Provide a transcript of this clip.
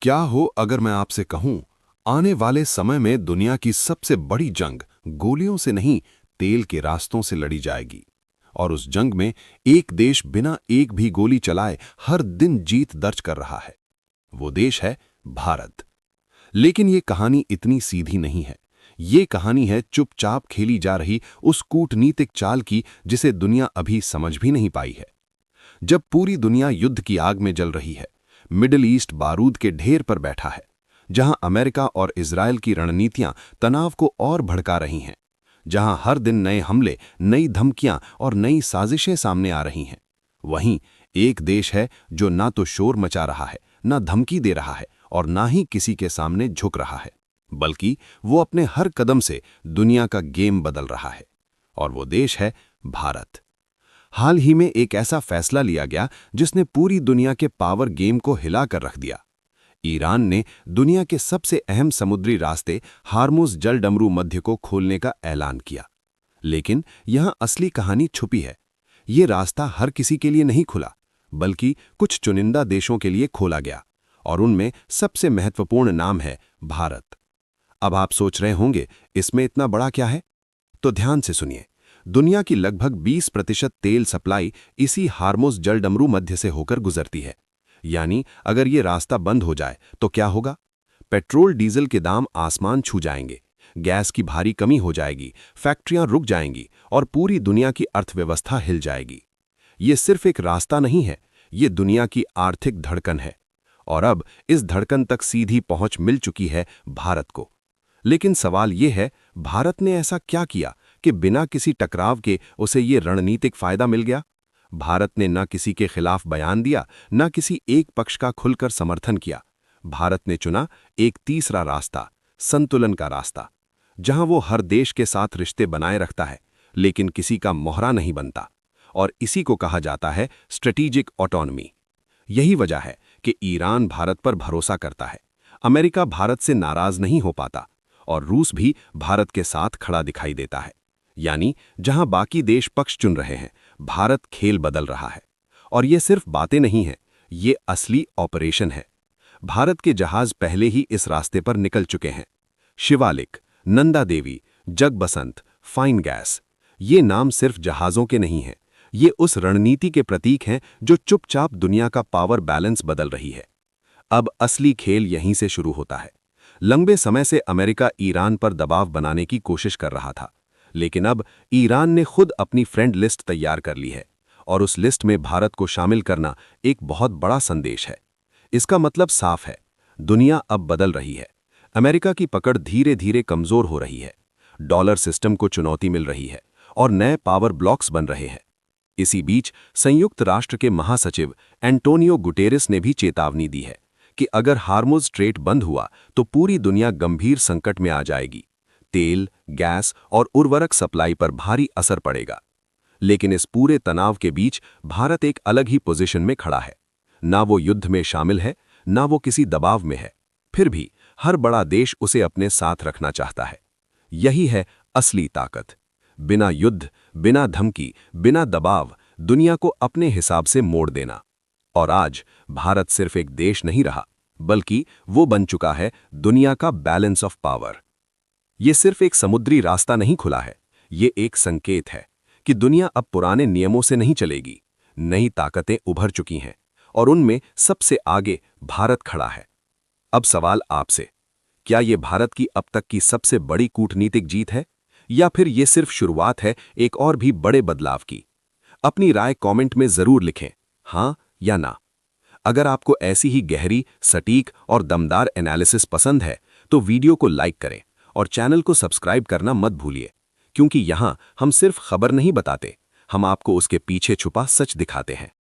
क्या हो अगर मैं आपसे कहूं, आने वाले समय में दुनिया की सबसे बड़ी जंग गोलियों से नहीं, तेल के रास्तों से लड़ी जाएगी। और उस जंग में एक देश बिना एक भी गोली चलाए हर दिन जीत दर्ज कर रहा है। वो देश है भारत। लेकिन ये कहानी इतनी सीधी नहीं है। ये कहानी है चुपचाप खेली जा रही उस कूटनीतिक चाल की जिसे दुनिया अभी समझ भी नहीं पाई है। जब पूरी दुनिया युद्ध की आग में जल रही है, मिडिल ईस्ट बारूद के ढेर पर बैठा है, जहां अमेरिका और इजराइल की रणनीतियां तनाव को और भड़का रही हैं, जहां हर दिन नए हमले, नई धमकियां और नई साजिशें सामने आ रही हैं, वहीं एक देश है जो ना तो शोर मचा रहा है, ना धमकी दे रहा है और ना ही किसी के सामने झुक रहा है, बल्कि वो अपने हर कदम से दुनिया का गेम बदल रहा है। और वो देश है भारत। हाल ही में एक ऐसा फैसला लिया गया जिसने पूरी दुनिया के पावर गेम को हिला कर रख दिया। ईरान ने दुनिया के सबसे अहम समुद्री रास्ते हार्मुज जलडमरू मध्य को खोलने का ऐलान किया। लेकिन यहां असली कहानी छुपी है। ये रास्ता हर किसी के लिए नहीं खुला, बल्कि कुछ चुनिंदा देशों के लिए खोला गया, और उनमें सबसे महत्वपूर्ण नाम है भारत। अब आप सोच रहे होंगे, इसमें इतना बड़ा क्या है? तो ध्यान से सुनिए। दुनिया की लगभग 20% तेल सप्लाई इसी हार्मुज जलडमरू मध्य से होकर गुजरती है। यानी अगर ये रास्ता बंद हो जाए तो क्या होगा? पेट्रोल डीजल के दाम आसमान छू जाएंगे, गैस की भारी कमी हो जाएगी, फैक्ट्रियां रुक जाएंगी और पूरी दुनिया की अर्थव्यवस्था हिल जाएगी। ये सिर्फ एक रास्ता नहीं है, ये दुनिया की आर्थिक धड़कन है। और अब इस धड़कन तक सीधी पहुंच मिल चुकी है भारत को। लेकिन सवाल ये है, भारत ने ऐसा क्या किया कि बिना किसी टकराव के उसे ये रणनीतिक फायदा मिल गया? भारत ने न किसी के खिलाफ बयान दिया, न किसी एक पक्ष का खुलकर समर्थन किया। भारत ने चुना एक तीसरा रास्ता, संतुलन का रास्ता, जहां वो हर देश के साथ रिश्ते बनाए रखता है, लेकिन किसी का मोहरा नहीं बनता। और इसी को कहा जाता है स्ट्रेटेजिक ऑटोनॉमी। यही वजह है कि ईरान भारत पर भरोसा करता है, अमेरिका भारत से नाराज नहीं हो पाता, और रूस भी भारत के साथ खड़ा दिखाई देता है। यानी जहां बाकी देश पक्ष चुन रहे हैं, भारत खेल बदल रहा है। और ये सिर्फ बातें नहीं हैं, ये असली ऑपरेशन है। भारत के जहाज पहले ही इस रास्ते पर निकल चुके हैं। शिवालिक, नंदा देवी, जगबसंत, फाइन गैस, ये नाम सिर्फ जहाज़ों के नहीं हैं, ये उस रणनीति के प्रतीक हैं जो चुपचाप दुनिया का पावर बैलेंस बदल रही है। अब असली खेल यहीं से शुरू होता है। लंबे समय से अमेरिका ईरान पर दबाव बनाने की कोशिश कर रहा था, लेकिन अब ईरान ने खुद अपनी फ्रेंड लिस्ट तैयार कर ली है, और उस लिस्ट में भारत को शामिल करना एक बहुत बड़ा संदेश है। इसका मतलब साफ है, दुनिया अब बदल रही है। अमेरिका की पकड़ धीरे धीरे कमजोर हो रही है, डॉलर सिस्टम को चुनौती मिल रही है और नए पावर ब्लॉक्स बन रहे हैं। इसी बीच संयुक्त राष्ट्र के महासचिव एंटोनियो गुटेरेस ने भी चेतावनी दी है कि अगर हार्मुज स्ट्रेट बंद हुआ तो पूरी दुनिया गंभीर संकट में आ जाएगी। तेल, गैस और उर्वरक सप्लाई पर भारी असर पड़ेगा। लेकिन इस पूरे तनाव के बीच भारत एक अलग ही पोजीशन में खड़ा है। ना वो युद्ध में शामिल है, ना वो किसी दबाव में है। फिर भी हर बड़ा देश उसे अपने साथ रखना चाहता है। यही है असली ताकत। बिना युद्ध, बिना धमकी, बिना दबाव, दुनिया को अपने हिसाब से मोड़ देना। और आज भारत सिर्फ एक देश नहीं रहा, बल्कि वो बन चुका है दुनिया का बैलेंस ऑफ पावर। ये सिर्फ एक समुद्री रास्ता नहीं खुला है, ये एक संकेत है कि दुनिया अब पुराने नियमों से नहीं चलेगी। नई ताकतें उभर चुकी हैं और उनमें सबसे आगे भारत खड़ा है। अब सवाल आपसे, क्या ये भारत की अब तक की सबसे बड़ी कूटनीतिक जीत है, या फिर ये सिर्फ शुरुआत है एक और भी बड़े बदलाव की? अपनी राय कमेंट में जरूर लिखें, हाँ या ना। अगर आपको ऐसी ही गहरी, सटीक और दमदार एनालिसिस पसंद है तो वीडियो को लाइक करें और चैनल को सब्सक्राइब करना मत भूलिए, क्योंकि यहाँ हम सिर्फ खबर नहीं बताते, हम आपको उसके पीछे छुपा सच दिखाते हैं।